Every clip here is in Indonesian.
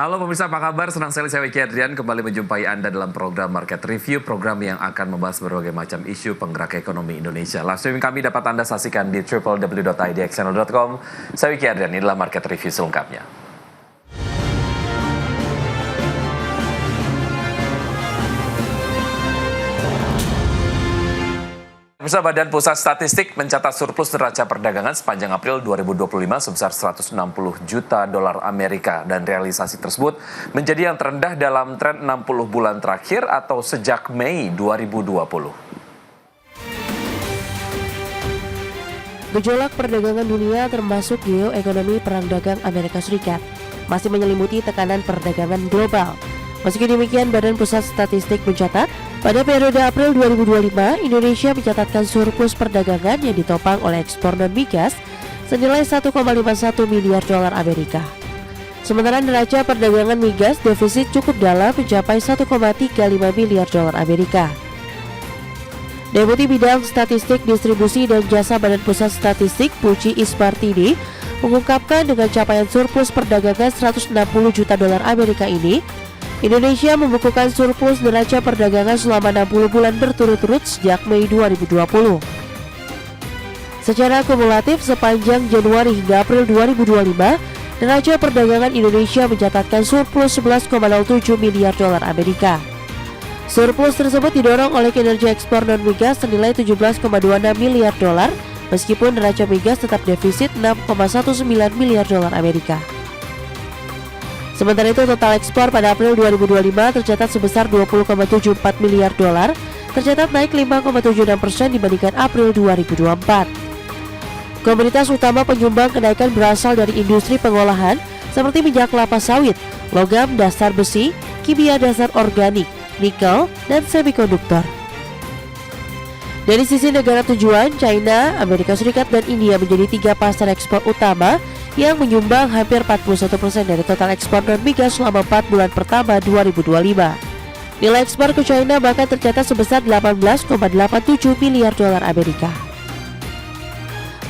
Halo pemirsa, apa kabar? Senang sekali saya Wiki Adrian kembali menjumpai Anda dalam program Market Review, program yang akan membahas berbagai macam isu penggerak ekonomi Indonesia. Live streaming kami dapat Anda saksikan di www.idxchannel.com. Saya Wiki Adrian, inilah Market Review selengkapnya. Pemirsa, Badan Pusat Statistik mencatat surplus neraca perdagangan sepanjang April 2025 sebesar 160 juta dolar Amerika dan realisasi tersebut menjadi yang terendah dalam tren 60 bulan terakhir atau sejak Mei 2020. Gejolak perdagangan dunia termasuk geoekonomi perang dagang Amerika Serikat masih menyelimuti tekanan perdagangan global. Meski demikian, Badan Pusat Statistik mencatat pada periode April 2025, Indonesia mencatatkan surplus perdagangan yang ditopang oleh ekspor non-migas senilai 1,51 miliar dolar Amerika. Sementara neraca perdagangan migas defisit cukup dalam mencapai 1,35 miliar dolar Amerika. Deputi Bidang Statistik Distribusi dan Jasa Badan Pusat Statistik Puji Ispartidi mengungkapkan dengan capaian surplus perdagangan 160 juta dolar Amerika ini, Indonesia membukukan surplus neraca perdagangan selama 60 bulan berturut-turut sejak Mei 2020. Secara kumulatif sepanjang Januari hingga April 2025, neraca perdagangan Indonesia mencatatkan surplus 11,07 miliar dolar Amerika. Surplus tersebut didorong oleh kinerja ekspor non-migas senilai 17,26 miliar dolar, meskipun neraca migas tetap defisit 6,19 miliar dolar Amerika. Sementara itu, total ekspor pada April 2025 tercatat sebesar 20,74 miliar dolar, tercatat naik 5,76% dibandingkan April 2024. Komoditas utama penyumbang kenaikan berasal dari industri pengolahan seperti minyak kelapa sawit, logam dasar besi, kimia dasar organik, nikel, dan semikonduktor. Dari sisi negara tujuan, China, Amerika Serikat, dan India menjadi 3 pasar ekspor utama yang menyumbang hampir 41% dari total ekspor non-migas selama 4 bulan pertama 2025. Nilai ekspor ke China bahkan tercatat sebesar 18,87 miliar dolar Amerika.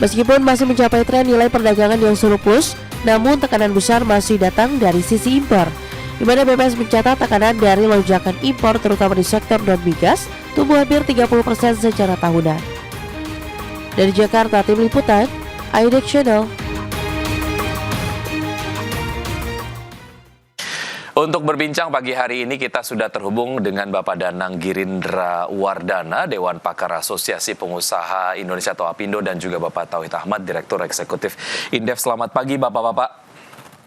Meskipun masih mencapai tren nilai perdagangan yang surplus, namun tekanan besar masih datang dari sisi impor, di mana BPS mencatat tekanan dari lonjakan impor terutama di sektor non-migas tumbuh hampir 30% secara tahunan. Dari Jakarta, Tim Liputan, IDX Channel. Untuk berbincang pagi hari ini kita sudah terhubung dengan Bapak Danang Girindra Wardana, Dewan Pakar Asosiasi Pengusaha Indonesia atau APindo, dan juga Bapak Tauhid Ahmad, Direktur Eksekutif Indef. Selamat pagi Bapak-Bapak.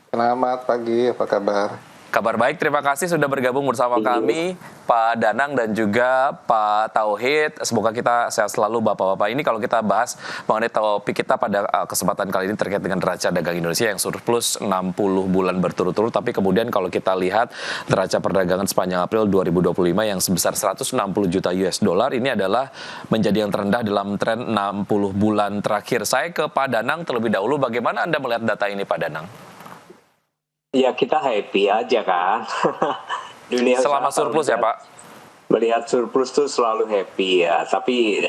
Selamat pagi, apa kabar? Kabar baik, terima kasih sudah bergabung bersama kami, Pak Danang dan juga Pak Tauhid. Semoga kita sehat selalu Bapak-Bapak. Ini kalau kita bahas mengenai topik kita pada kesempatan kali ini terkait dengan neraca dagang Indonesia yang surplus 60 bulan berturut-turut. Tapi kemudian kalau kita lihat neraca perdagangan sepanjang April 2025 yang sebesar 160 juta US dollar, ini adalah menjadi yang terendah dalam tren 60 bulan terakhir. Saya ke Pak Danang terlebih dahulu, bagaimana Anda melihat data ini Pak Danang? Ya, kita happy aja kan. Dunia selama surplus ya Pak? Melihat surplus tuh selalu happy ya. Tapi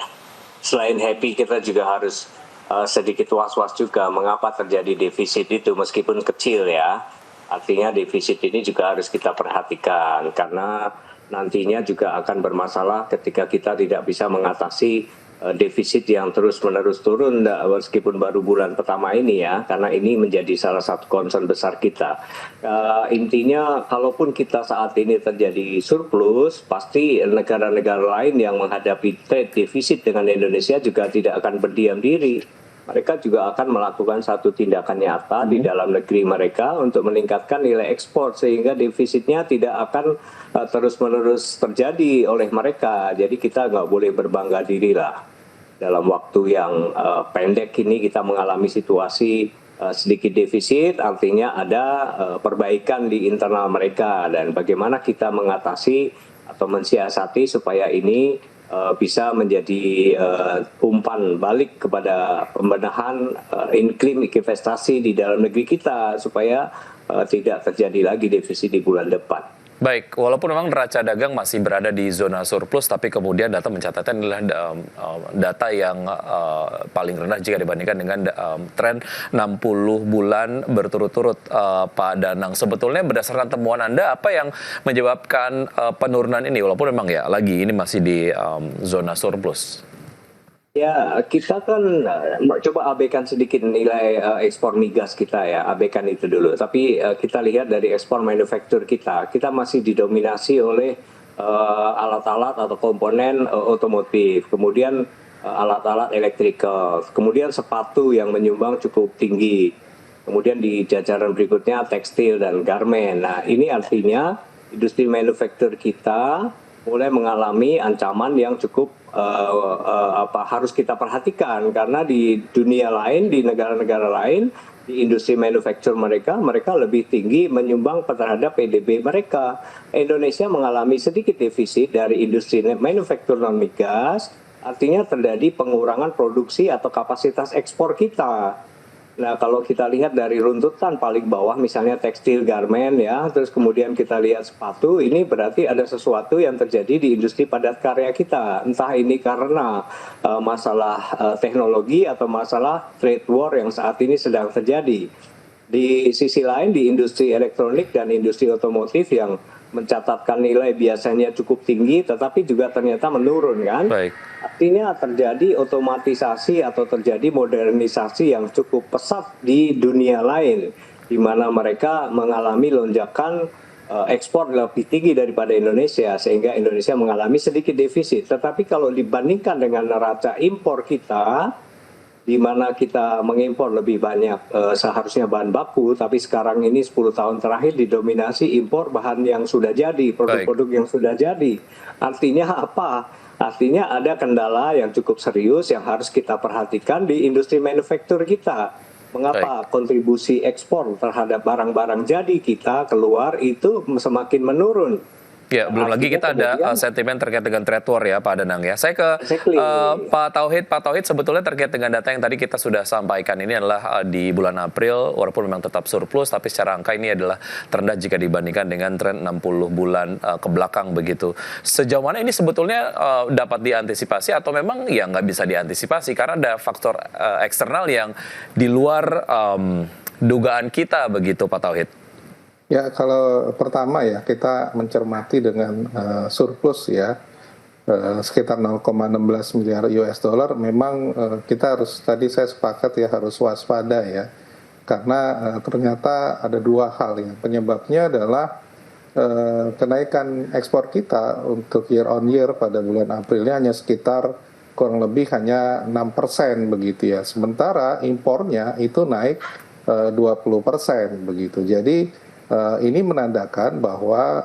selain happy kita juga harus sedikit was-was juga mengapa terjadi defisit itu meskipun kecil ya. Artinya defisit ini juga harus kita perhatikan karena nantinya juga akan bermasalah ketika kita tidak bisa mengatasi defisit yang terus-menerus turun meskipun baru bulan pertama ini ya, karena ini menjadi salah satu concern besar kita. Intinya kalaupun kita saat ini terjadi surplus, pasti negara-negara lain yang menghadapi trade defisit dengan Indonesia juga tidak akan berdiam diri. Mereka juga akan melakukan satu tindakan nyata di dalam negeri mereka untuk meningkatkan nilai ekspor sehingga defisitnya tidak akan terus-menerus terjadi oleh mereka. Jadi kita nggak boleh berbangga diri lah. Dalam waktu yang pendek ini kita mengalami situasi sedikit defisit, artinya ada perbaikan di internal mereka dan bagaimana kita mengatasi atau mensiasati supaya ini bisa menjadi umpan balik kepada pembenahan iklim investasi di dalam negeri kita supaya tidak terjadi lagi defisit di bulan depan. Baik, walaupun memang neraca dagang masih berada di zona surplus, tapi kemudian data mencatatkan adalah data yang paling rendah jika dibandingkan dengan tren 60 bulan berturut-turut, Pak Danang. Sebetulnya berdasarkan temuan Anda, apa yang menyebabkan penurunan ini, walaupun memang ya lagi ini masih di zona surplus? Ya, kita kan coba abaikan sedikit nilai ekspor migas kita ya, abaikan itu dulu. Tapi kita lihat dari ekspor manufaktur kita masih didominasi oleh alat-alat atau komponen otomotif, kemudian alat-alat elektrikal, kemudian sepatu yang menyumbang cukup tinggi, kemudian di jajaran berikutnya tekstil dan garmen. Nah, ini artinya industri manufaktur kita mulai mengalami ancaman yang cukup harus kita perhatikan, karena di dunia lain, di negara-negara lain, di industri manufaktur mereka lebih tinggi menyumbang terhadap PDB mereka. Indonesia mengalami sedikit defisit dari industri manufaktur non migas, artinya terjadi pengurangan produksi atau kapasitas ekspor kita. Nah, kalau kita lihat dari runtutan paling bawah, misalnya tekstil garmen ya, terus kemudian kita lihat sepatu, ini berarti ada sesuatu yang terjadi di industri padat karya kita. Entah ini karena masalah teknologi atau masalah trade war yang saat ini sedang terjadi. Di sisi lain, di industri elektronik dan industri otomotif yang mencatatkan nilai biasanya cukup tinggi, tetapi juga ternyata menurun kan. Baik. Artinya terjadi otomatisasi atau terjadi modernisasi yang cukup pesat di dunia lain, di mana mereka mengalami lonjakan ekspor lebih tinggi daripada Indonesia, sehingga Indonesia mengalami sedikit defisit. Tetapi kalau dibandingkan dengan neraca impor kita, di mana kita mengimpor lebih banyak seharusnya bahan baku, tapi sekarang ini 10 tahun terakhir didominasi impor bahan yang sudah jadi, produk-produk yang sudah jadi. Artinya apa? Artinya ada kendala yang cukup serius yang harus kita perhatikan di industri manufaktur kita. Mengapa kontribusi ekspor terhadap barang-barang jadi kita keluar itu semakin menurun? Ya, belum lagi kita ada sentimen terkait dengan trade war ya, Pak Danang ya. Saya ke Pak Tauhid. Pak Tauhid, sebetulnya terkait dengan data yang tadi kita sudah sampaikan ini adalah di bulan April, walaupun memang tetap surplus, tapi secara angka ini adalah terendah jika dibandingkan dengan tren 60 bulan ke belakang begitu. Sejauh mana ini sebetulnya dapat diantisipasi atau memang ya nggak bisa diantisipasi karena ada faktor eksternal yang di luar dugaan kita begitu, Pak Tauhid? Ya, kalau pertama ya kita mencermati dengan surplus ya sekitar 0,16 miliar US dollar, memang kita harus, tadi saya sepakat ya, harus waspada ya, karena ternyata ada dua hal ya. Penyebabnya adalah kenaikan ekspor kita untuk year on year pada bulan April ini hanya sekitar kurang lebih hanya 6% begitu ya, sementara impornya itu naik 20% begitu. Jadi ini menandakan bahwa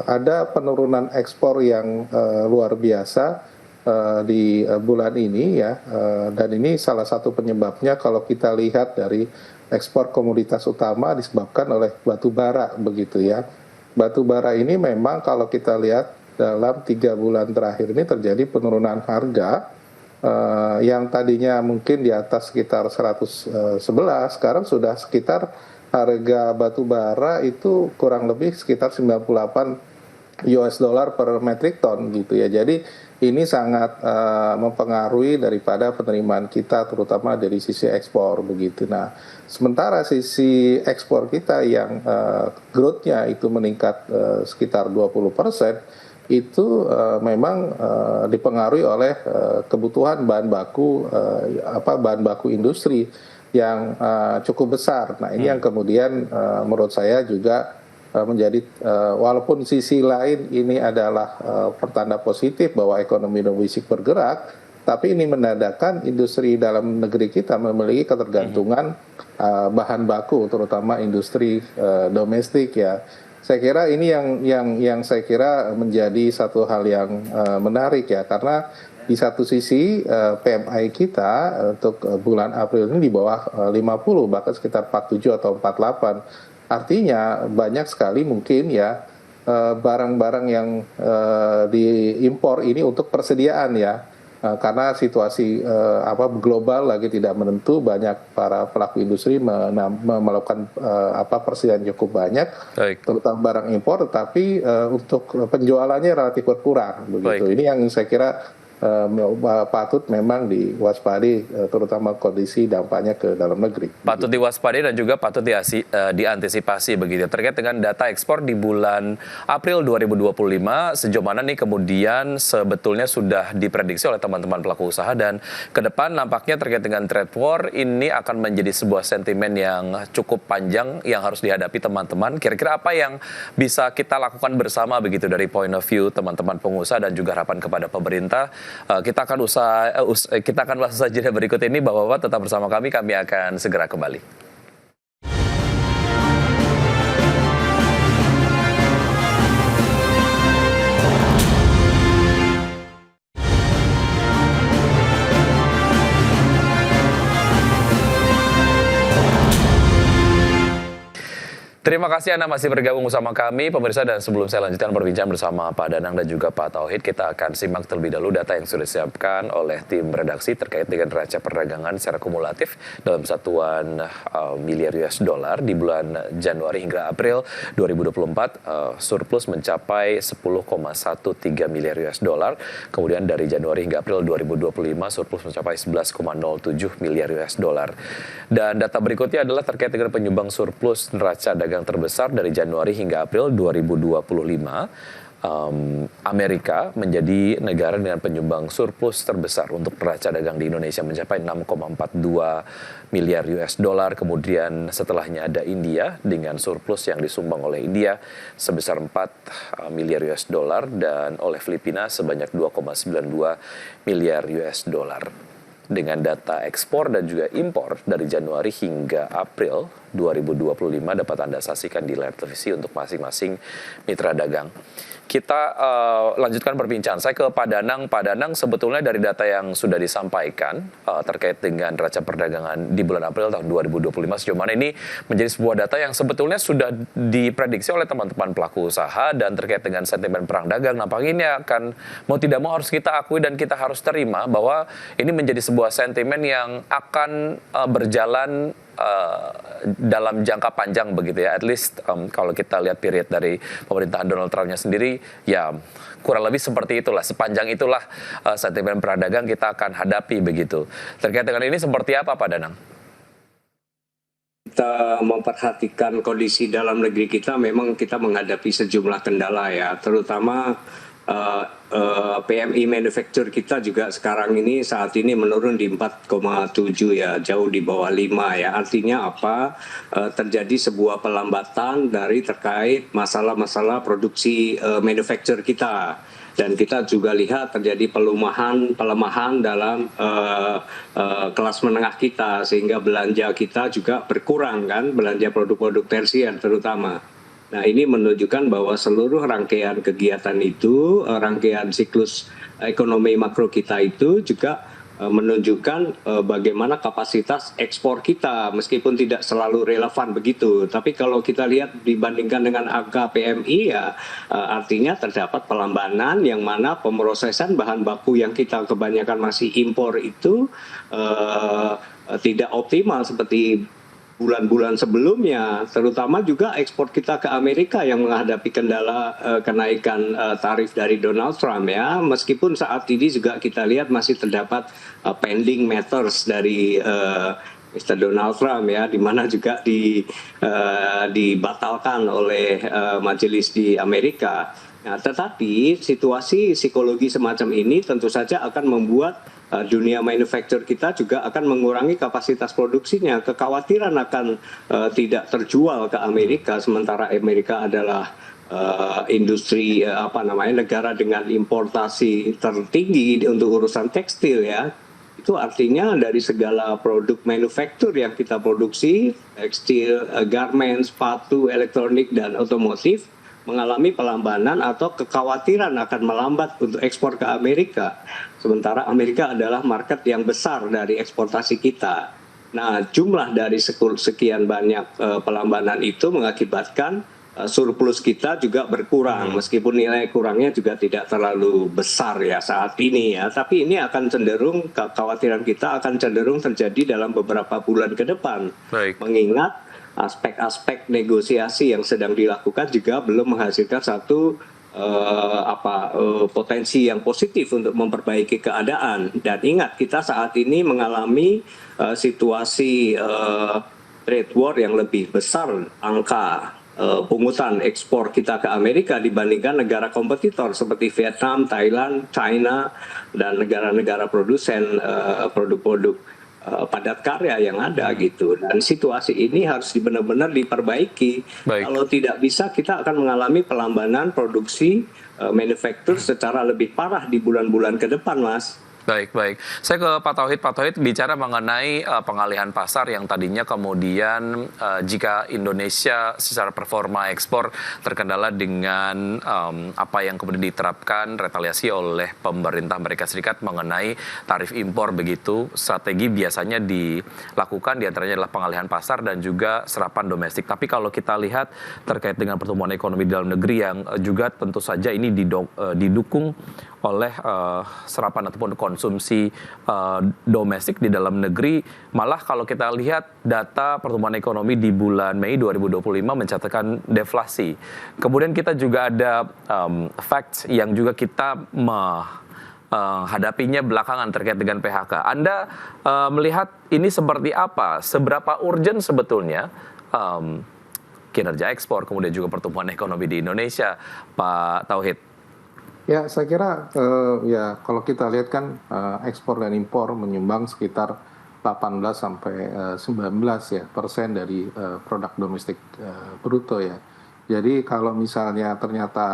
ada penurunan ekspor yang luar biasa di bulan ini ya, dan ini salah satu penyebabnya kalau kita lihat dari ekspor komoditas utama disebabkan oleh batu bara begitu ya. Batu bara ini memang kalau kita lihat dalam 3 bulan terakhir ini terjadi penurunan harga yang tadinya mungkin di atas sekitar 111, sekarang sudah sekitar harga batu bara itu kurang lebih sekitar 98 US dollar per metric ton gitu ya. Jadi ini sangat mempengaruhi daripada penerimaan kita terutama dari sisi ekspor begitu. Nah, sementara sisi ekspor kita yang growth-nya itu meningkat sekitar 20%, itu memang dipengaruhi oleh kebutuhan bahan baku industri yang cukup besar. Nah, ini yang kemudian menurut saya juga menjadi walaupun sisi lain ini adalah pertanda positif bahwa ekonomi domestik bergerak, tapi ini menandakan industri dalam negeri kita memiliki ketergantungan bahan baku, terutama industri domestik ya. Saya kira ini yang saya kira menjadi satu hal yang menarik ya, karena di satu sisi PMI kita untuk bulan April ini di bawah 50, bahkan sekitar 47 atau 48. Artinya banyak sekali mungkin ya barang-barang yang diimpor ini untuk persediaan ya, karena situasi global lagi tidak menentu, banyak para pelaku industri melakukan persediaan cukup banyak, terutama barang impor, tetapi untuk penjualannya relatif berkurang begitu. Ini yang saya kira patut memang diwaspadi, terutama kondisi dampaknya ke dalam negeri. Patut diwaspadi dan juga patut diantisipasi begitu. Terkait dengan data ekspor di bulan April 2025, sejauh mana nih kemudian sebetulnya sudah diprediksi oleh teman-teman pelaku usaha, dan ke depan nampaknya terkait dengan trade war ini akan menjadi sebuah sentimen yang cukup panjang yang harus dihadapi teman-teman. Kira-kira apa yang bisa kita lakukan bersama begitu dari point of view teman-teman pengusaha dan juga harapan kepada pemerintah? Kita akan bahas saja berikut ini. Bapak-bapak tetap bersama kami akan segera kembali. Terima kasih Anda masih bergabung bersama kami, pemirsa, dan sebelum saya lanjutkan berbincang bersama Pak Danang dan juga Pak Tauhid, kita akan simak terlebih dahulu data yang sudah disiapkan oleh tim redaksi terkait dengan neraca perdagangan secara kumulatif dalam satuan miliar US dollar di bulan Januari hingga April 2024. Surplus mencapai 10,13 miliar US dollar. Kemudian dari Januari hingga April 2025 surplus mencapai 11,07 miliar US dollar. Dan data berikutnya adalah terkait dengan penyumbang surplus neraca dagang terbesar dari Januari hingga April 2025. Amerika menjadi negara dengan penyumbang surplus terbesar untuk neraca dagang di Indonesia, mencapai 6,42 miliar US dollar. Kemudian setelahnya ada India dengan surplus yang disumbang oleh India sebesar 4 miliar US dollar, dan oleh Filipina sebanyak 2,92 miliar US dollar. Dengan data ekspor dan juga impor dari Januari hingga April 2025 dapat Anda saksikan di layar televisi untuk masing-masing mitra dagang. Kita lanjutkan perbincangan saya ke Pak Danang. Pak Danang, sebetulnya dari data yang sudah disampaikan terkait dengan neraca perdagangan di bulan April tahun 2025, sejauh mana ini menjadi sebuah data yang sebetulnya sudah diprediksi oleh teman-teman pelaku usaha, dan terkait dengan sentimen perang dagang, nampaknya ini akan mau tidak mau harus kita akui dan kita harus terima bahwa ini menjadi sebuah sentimen yang akan berjalan dalam jangka panjang begitu ya. At least kalau kita lihat period dari pemerintahan Donald Trump-nya sendiri, ya kurang lebih seperti itulah, sepanjang itulah sentimen perang dagang kita akan hadapi begitu. Terkait dengan ini seperti apa Pak Danang? Kita memperhatikan kondisi dalam negeri kita, memang kita menghadapi sejumlah kendala ya, terutama PMI manufacture kita juga saat ini menurun di 4,7 ya, jauh di bawah 5 ya. Artinya apa? Terjadi sebuah pelambatan dari terkait masalah-masalah produksi manufacture kita. Dan kita juga lihat terjadi pelemahan dalam kelas menengah kita, sehingga belanja kita juga berkurang kan, belanja produk-produk tersier terutama. Nah, ini menunjukkan bahwa seluruh rangkaian kegiatan itu, rangkaian siklus ekonomi makro kita itu juga menunjukkan bagaimana kapasitas ekspor kita, meskipun tidak selalu relevan begitu. Tapi kalau kita lihat dibandingkan dengan angka PMI ya, artinya terdapat pelambanan, yang mana pemrosesan bahan baku yang kita kebanyakan masih impor itu tidak optimal seperti bulan-bulan sebelumnya, terutama juga ekspor kita ke Amerika yang menghadapi kendala kenaikan tarif dari Donald Trump ya. Meskipun saat ini juga kita lihat masih terdapat pending matters dari Mr. Donald Trump ya, di mana juga dibatalkan oleh majelis di Amerika. Nah, tetapi situasi psikologi semacam ini tentu saja akan membuat dunia manufacture kita juga akan mengurangi kapasitas produksinya. Kekhawatiran akan tidak terjual ke Amerika, sementara Amerika adalah industri negara dengan importasi tertinggi untuk urusan tekstil ya. Itu artinya dari segala produk manufaktur yang kita produksi, tekstil, garment, sepatu, elektronik, dan otomotif, mengalami pelambanan atau kekhawatiran akan melambat untuk ekspor ke Amerika. Sementara Amerika adalah market yang besar dari eksportasi kita. Nah, jumlah dari sekian banyak pelambanan itu mengakibatkan surplus kita juga berkurang, meskipun nilai kurangnya juga tidak terlalu besar ya saat ini ya, tapi ini akan cenderung, kekhawatiran kita akan cenderung terjadi dalam beberapa bulan ke depan. Baik. Mengingat aspek-aspek negosiasi yang sedang dilakukan juga belum menghasilkan satu potensi yang positif untuk memperbaiki keadaan. Dan ingat, kita saat ini mengalami situasi trade war yang lebih besar, angka pungutan ekspor kita ke Amerika dibandingkan negara kompetitor seperti Vietnam, Thailand, China, dan negara-negara produsen produk-produk padat karya yang ada gitu. Dan situasi ini harus benar-benar diperbaiki. Baik. Kalau tidak bisa, kita akan mengalami pelambanan produksi manufaktur secara lebih parah di bulan-bulan ke depan, Mas. Baik. Saya ke Pak Tauhid. Pak Tauhid bicara mengenai pengalihan pasar yang tadinya kemudian jika Indonesia secara performa ekspor terkendala dengan apa yang kemudian diterapkan retaliasi oleh pemerintah Amerika Serikat mengenai tarif impor begitu, strategi biasanya dilakukan diantaranya adalah pengalihan pasar dan juga serapan domestik. Tapi kalau kita lihat terkait dengan pertumbuhan ekonomi dalam negeri yang juga tentu saja ini didukung oleh serapan ataupun konsumsi domestik di dalam negeri. Malah kalau kita lihat data pertumbuhan ekonomi di bulan Mei 2025 mencatatkan deflasi. Kemudian kita juga ada facts yang juga kita hadapinya belakangan terkait dengan PHK. Anda melihat ini seperti apa? Seberapa urgent sebetulnya kinerja ekspor kemudian juga pertumbuhan ekonomi di Indonesia, Pak Tauhid? Ya, saya kira ya kalau kita lihat kan ekspor dan impor menyumbang sekitar 18 sampai 19 ya persen dari produk domestik bruto ya. Jadi kalau misalnya ternyata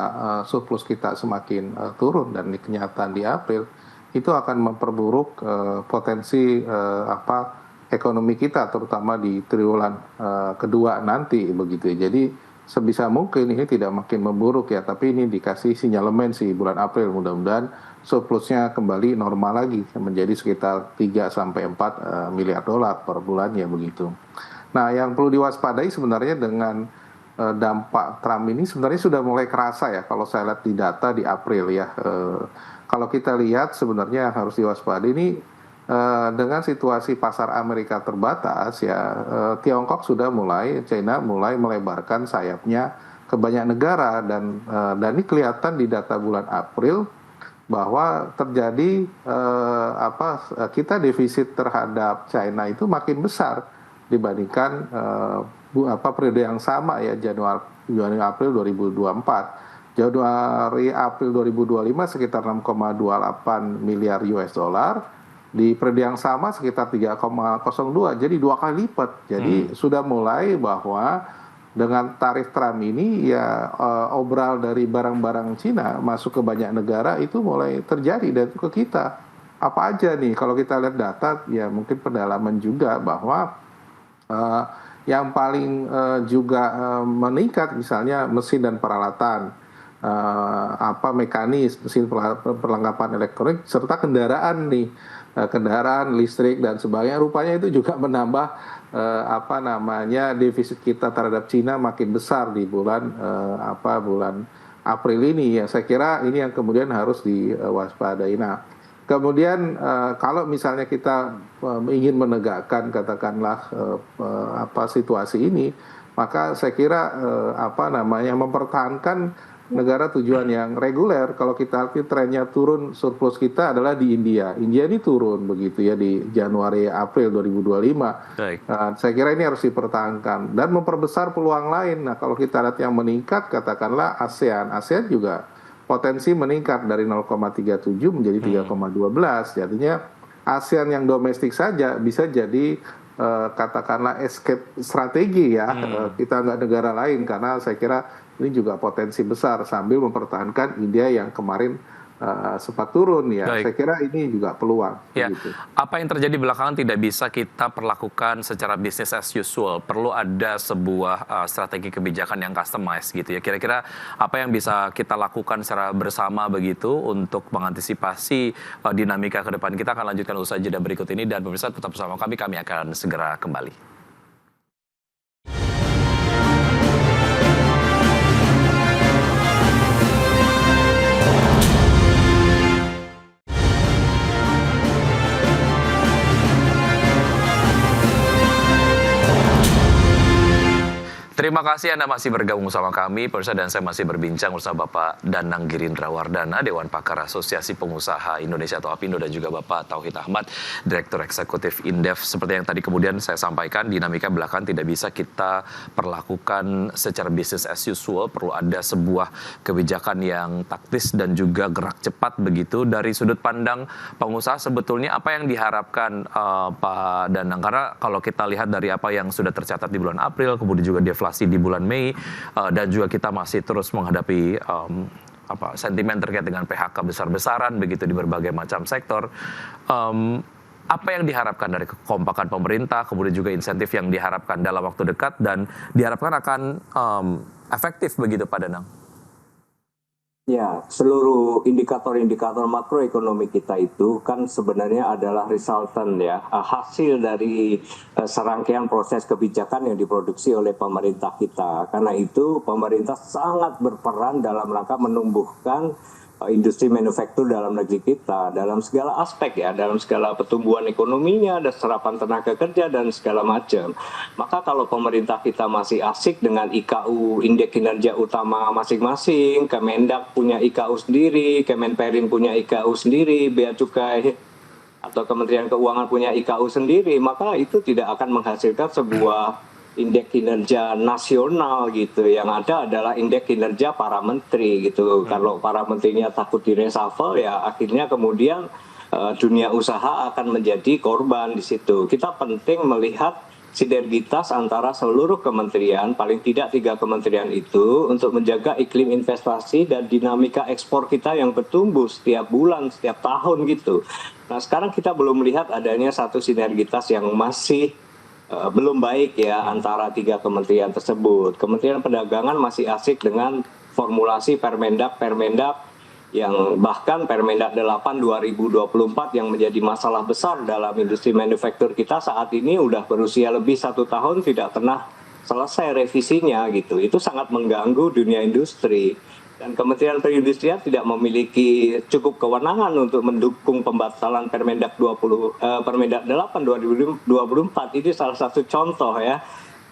surplus kita semakin turun dan kenyataan di April, itu akan memperburuk potensi ekonomi kita terutama di triwulan kedua nanti begitu ya. Jadi sebisa mungkin ini tidak makin memburuk ya, tapi ini dikasih sinyalemen sih bulan April, mudah-mudahan surplusnya kembali normal lagi menjadi sekitar 3 sampai 4 miliar dolar per bulan ya begitu. Nah, yang perlu diwaspadai sebenarnya dengan dampak Trump ini sebenarnya sudah mulai kerasa ya kalau saya lihat di data di April ya. Kalau kita lihat sebenarnya harus diwaspadai ini dengan situasi pasar Amerika terbatas ya, Tiongkok sudah China mulai melebarkan sayapnya ke banyak negara dan ini kelihatan di data bulan April bahwa terjadi kita defisit terhadap China itu makin besar dibandingkan periode yang sama ya, Januari April 2024. Januari April 2025 sekitar 6,28 miliar US dollar. Di periode yang sama sekitar 3,02, jadi 2 kali lipat. Jadi sudah mulai bahwa dengan tarif Trump ini ya obral dari barang-barang Cina masuk ke banyak negara itu mulai terjadi dan itu ke kita. Apa aja nih kalau kita lihat data ya mungkin pendalaman juga bahwa yang paling juga meningkat misalnya mesin dan peralatan, mekanis, mesin perlengkapan elektronik serta kendaraan nih. Kendaraan listrik dan sebagainya rupanya itu juga menambah defisit kita terhadap Cina makin besar di bulan April ini ya. Saya kira ini yang kemudian harus diwaspadai. Nah, kemudian kalau misalnya kita ingin menegakkan katakanlah situasi ini, maka saya kira mempertahankan negara tujuan yang reguler. Kalau kita lihat trennya turun surplus kita adalah di India. India ini turun begitu ya di Januari April 2025. Saya kira ini harus dipertahankan dan memperbesar peluang lain. Nah, kalau kita lihat yang meningkat katakanlah ASEAN juga potensi meningkat dari 0,37 menjadi 3,12. Jadinya ASEAN yang domestik saja bisa jadi katakanlah escape strategi ya. Kita nggak negara lain karena saya kira ini juga potensi besar sambil mempertahankan India yang kemarin sempat turun ya. Baik. Saya kira ini juga peluang. Ya. Gitu. Apa yang terjadi belakangan tidak bisa kita perlakukan secara business as usual. Perlu ada sebuah strategi kebijakan yang customized gitu ya. Kira-kira apa yang bisa kita lakukan secara bersama begitu untuk mengantisipasi dinamika ke depan. Kita akan lanjutkan usaha jeda berikut ini dan pemirsa tetap bersama kami akan segera kembali. Terima kasih Anda masih bergabung bersama kami, pemirsa, dan saya masih berbincang bersama Bapak Danang Girindra Wardana, Dewan Pakar Asosiasi Pengusaha Indonesia atau APindo, dan juga Bapak Tauhid Ahmad, Direktur Eksekutif Indef. Seperti yang tadi kemudian saya sampaikan, dinamika belakang tidak bisa kita perlakukan secara business as usual, perlu ada sebuah kebijakan yang taktis dan juga gerak cepat begitu. Dari sudut pandang pengusaha, sebetulnya apa yang diharapkan Pak Danang? Karena kalau kita lihat dari apa yang sudah tercatat di bulan April, kemudian juga deflasi di bulan Mei, dan juga kita masih terus menghadapi sentimen terkait dengan PHK besar-besaran begitu di berbagai macam sektor. Apa yang diharapkan dari kekompakan pemerintah, kemudian juga insentif yang diharapkan dalam waktu dekat dan diharapkan akan efektif begitu Pak Danang? Ya, seluruh indikator-indikator makroekonomi kita itu kan sebenarnya adalah resultant ya, hasil dari serangkaian proses kebijakan yang diproduksi oleh pemerintah kita. Karena itu pemerintah sangat berperan dalam rangka menumbuhkan industri manufaktur dalam negeri kita dalam segala aspek ya, dalam segala pertumbuhan ekonominya, ada serapan tenaga kerja dan segala macam. Maka kalau pemerintah kita masih asik dengan IKU, indeks kinerja utama masing-masing, Kemendak punya IKU sendiri, Kemenperin punya IKU sendiri, Bea Cukai atau Kementerian Keuangan punya IKU sendiri, maka itu tidak akan menghasilkan sebuah indeks kinerja nasional gitu. Yang ada adalah indeks kinerja para menteri gitu. Kalau para menterinya takut direshuffle, ya akhirnya kemudian dunia usaha akan menjadi korban di situ. Kita penting melihat sinergitas antara seluruh kementerian, paling tidak 3 kementerian itu, untuk menjaga iklim investasi dan dinamika ekspor kita yang bertumbuh setiap bulan, setiap tahun gitu. Nah, sekarang kita belum melihat adanya satu sinergitas yang masih belum baik ya antara 3 kementerian tersebut. Kementerian Perdagangan masih asik dengan formulasi Permendak yang bahkan Permendak 8 2024 yang menjadi masalah besar dalam industri manufaktur kita saat ini udah berusia lebih 1 tahun tidak pernah selesai revisinya gitu. Itu sangat mengganggu dunia industri. Dan Kementerian Perindustrian tidak memiliki cukup kewenangan untuk mendukung pembatalan Permendak 8 2024. Ini salah satu contoh ya.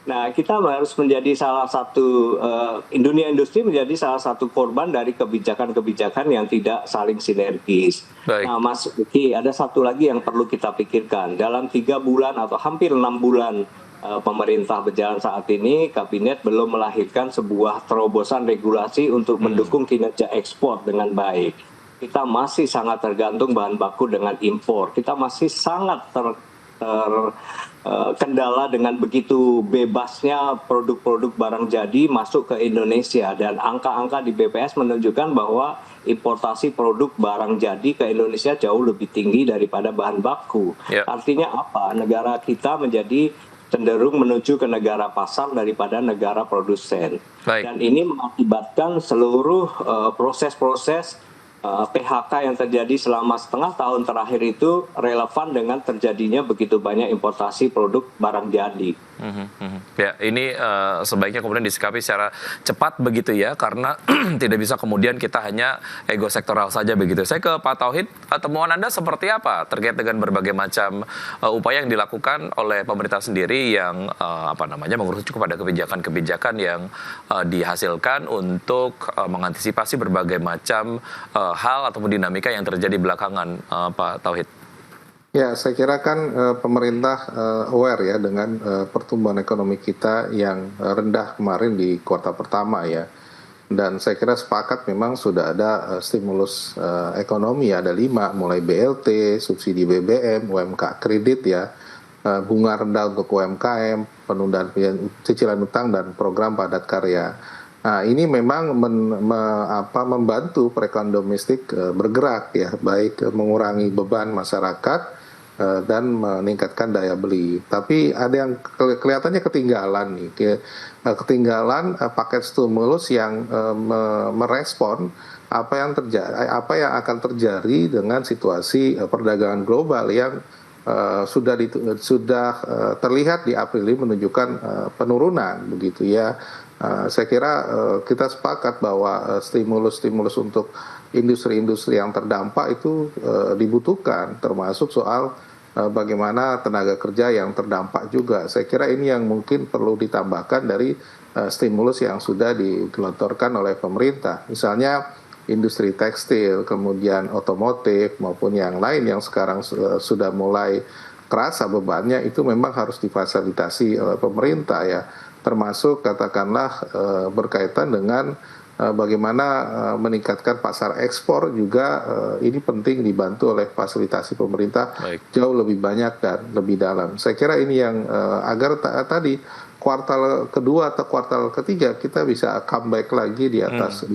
Nah, kita harus menjadi salah satu, dunia industri menjadi salah satu korban dari kebijakan-kebijakan yang tidak saling sinergis. Baik. Nah, Mas Uki, ada satu lagi yang perlu kita pikirkan. Dalam 3 bulan atau hampir 6 bulan pemerintah berjalan saat ini, kabinet belum melahirkan sebuah terobosan regulasi untuk mendukung kinerja ekspor dengan baik. Kita masih sangat tergantung bahan baku dengan impor. Kita masih sangat terkendala dengan begitu bebasnya produk-produk barang jadi masuk ke Indonesia. Dan angka-angka di BPS menunjukkan bahwa importasi produk barang jadi ke Indonesia jauh lebih tinggi daripada bahan baku. Artinya apa? Negara kita menjadi cenderung menuju ke negara pasar daripada negara produsen. Baik. Dan ini mengakibatkan seluruh proses-proses PHK yang terjadi selama setengah tahun terakhir itu relevan dengan terjadinya begitu banyak importasi produk barang jadi. Ya, ini sebaiknya kemudian disikapi secara cepat begitu ya, karena tidak bisa kemudian kita hanya ego sektoral saja begitu. Saya ke Pak Tauhid, temuan Anda seperti apa terkait dengan berbagai macam upaya yang dilakukan oleh pemerintah sendiri yang mengerucut kepada kebijakan-kebijakan yang dihasilkan untuk mengantisipasi berbagai macam hal ataupun dinamika yang terjadi belakangan, Pak Tauhid? Ya, saya kira kan pemerintah aware ya dengan pertumbuhan ekonomi kita yang rendah kemarin di kuartal pertama ya. Dan saya kira sepakat memang sudah ada stimulus ekonomi, ada 5, mulai BLT, subsidi BBM, UMK kredit ya, bunga rendah untuk UMKM, penundaan cicilan utang dan program padat karya. Nah, ini memang membantu perekonomian domestik bergerak ya, baik mengurangi beban masyarakat dan meningkatkan daya beli. Tapi ada yang kelihatannya ketinggalan nih, ketinggalan paket stimulus yang merespon apa yang akan terjadi dengan situasi perdagangan global yang sudah terlihat di April ini menunjukkan penurunan begitu ya. Saya kira kita sepakat bahwa stimulus untuk industri-industri yang terdampak itu dibutuhkan, termasuk soal bagaimana tenaga kerja yang terdampak juga. Saya kira ini yang mungkin perlu ditambahkan dari stimulus yang sudah digelontorkan oleh pemerintah. Misalnya industri tekstil, kemudian otomotif maupun yang lain yang sekarang sudah mulai kerasa bebannya, itu memang harus difasilitasi oleh pemerintah ya, termasuk katakanlah berkaitan dengan bagaimana meningkatkan pasar ekspor juga, ini penting dibantu oleh fasilitasi pemerintah. Baik. Jauh lebih banyak dan lebih dalam. Saya kira ini yang agar tadi kuartal kedua atau kuartal ketiga kita bisa comeback lagi di atas 5%.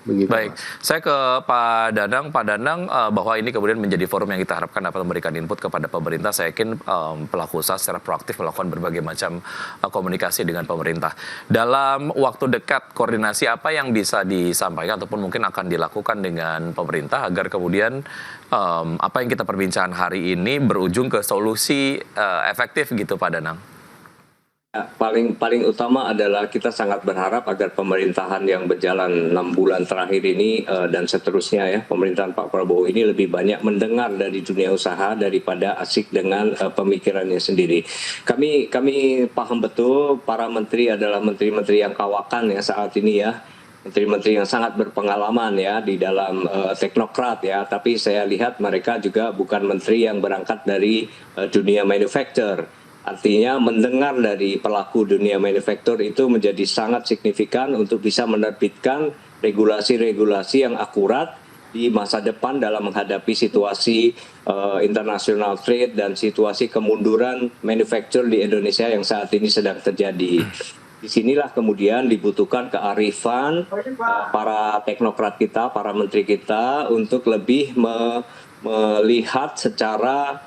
Begitu. Baik, saya ke Pak Danang. Pak Danang, bahwa ini kemudian menjadi forum yang kita harapkan dapat memberikan input kepada pemerintah. Saya yakin pelaku usaha secara proaktif melakukan berbagai macam komunikasi dengan pemerintah. Dalam waktu dekat, koordinasi apa yang bisa disampaikan ataupun mungkin akan dilakukan dengan pemerintah agar kemudian apa yang kita perbincangkan hari ini berujung ke solusi efektif gitu, Pak Danang? Paling utama adalah kita sangat berharap agar pemerintahan yang berjalan 6 bulan terakhir ini dan seterusnya ya, pemerintahan Pak Prabowo ini lebih banyak mendengar dari dunia usaha daripada asik dengan pemikirannya sendiri. Kami paham betul para menteri adalah menteri-menteri yang kawakan ya saat ini ya. Menteri-menteri yang sangat berpengalaman ya di dalam teknokrat ya, tapi saya lihat mereka juga bukan menteri yang berangkat dari dunia manufacture. Artinya mendengar dari pelaku dunia manufaktur itu menjadi sangat signifikan untuk bisa menerbitkan regulasi-regulasi yang akurat di masa depan dalam menghadapi situasi international trade dan situasi kemunduran manufaktur di Indonesia yang saat ini sedang terjadi. Disinilah kemudian dibutuhkan kearifan para teknokrat kita, para menteri kita untuk lebih melihat secara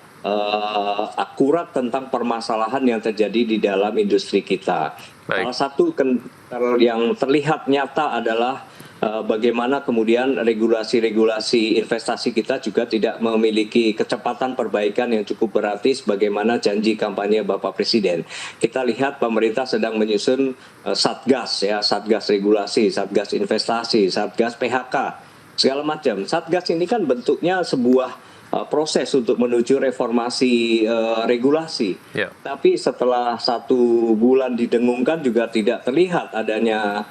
akurat tentang permasalahan yang terjadi di dalam industri kita. Baik. Salah satu yang terlihat nyata adalah bagaimana kemudian regulasi-regulasi investasi kita juga tidak memiliki kecepatan perbaikan yang cukup berarti sebagaimana janji kampanye Bapak Presiden. Kita lihat pemerintah sedang menyusun Satgas ya, Satgas regulasi, Satgas investasi, Satgas PHK, segala macam. Satgas ini kan bentuknya sebuah proses untuk menuju reformasi regulasi. Yeah. Tapi setelah 1 bulan didengungkan juga tidak terlihat adanya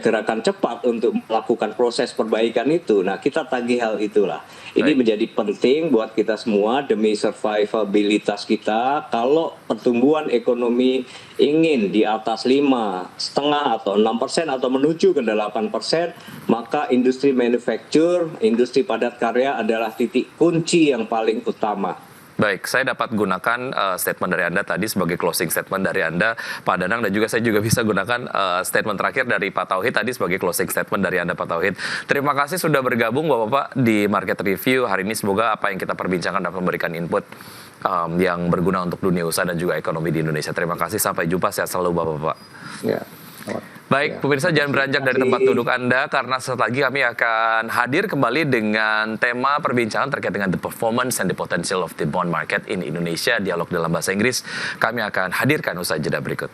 gerakan cepat untuk melakukan proses perbaikan itu. Nah, kita tagih hal itulah. Ini menjadi penting buat kita semua demi survivabilitas kita. Kalau pertumbuhan ekonomi ingin di atas 5,5 atau 6% atau menuju ke 8%, maka industri manufaktur, industri padat karya adalah titik kunci yang paling utama. Baik, saya dapat gunakan statement dari Anda tadi sebagai closing statement dari Anda, Pak Danang, dan juga saya juga bisa gunakan statement terakhir dari Pak Tauhid tadi sebagai closing statement dari Anda, Pak Tauhid. Terima kasih sudah bergabung Bapak-Bapak di Market Review hari ini. Semoga apa yang kita perbincangkan dapat memberikan input yang berguna untuk dunia usaha dan juga ekonomi di Indonesia. Terima kasih, sampai jumpa, sehat selalu Bapak-Bapak. Ya. Baik, pemirsa jangan beranjak dari tempat duduk Anda karena sesaat lagi kami akan hadir kembali dengan tema perbincangan terkait dengan the performance and the potential of the bond market in Indonesia, dialog dalam bahasa Inggris. Kami akan hadirkan usai jeda berikut.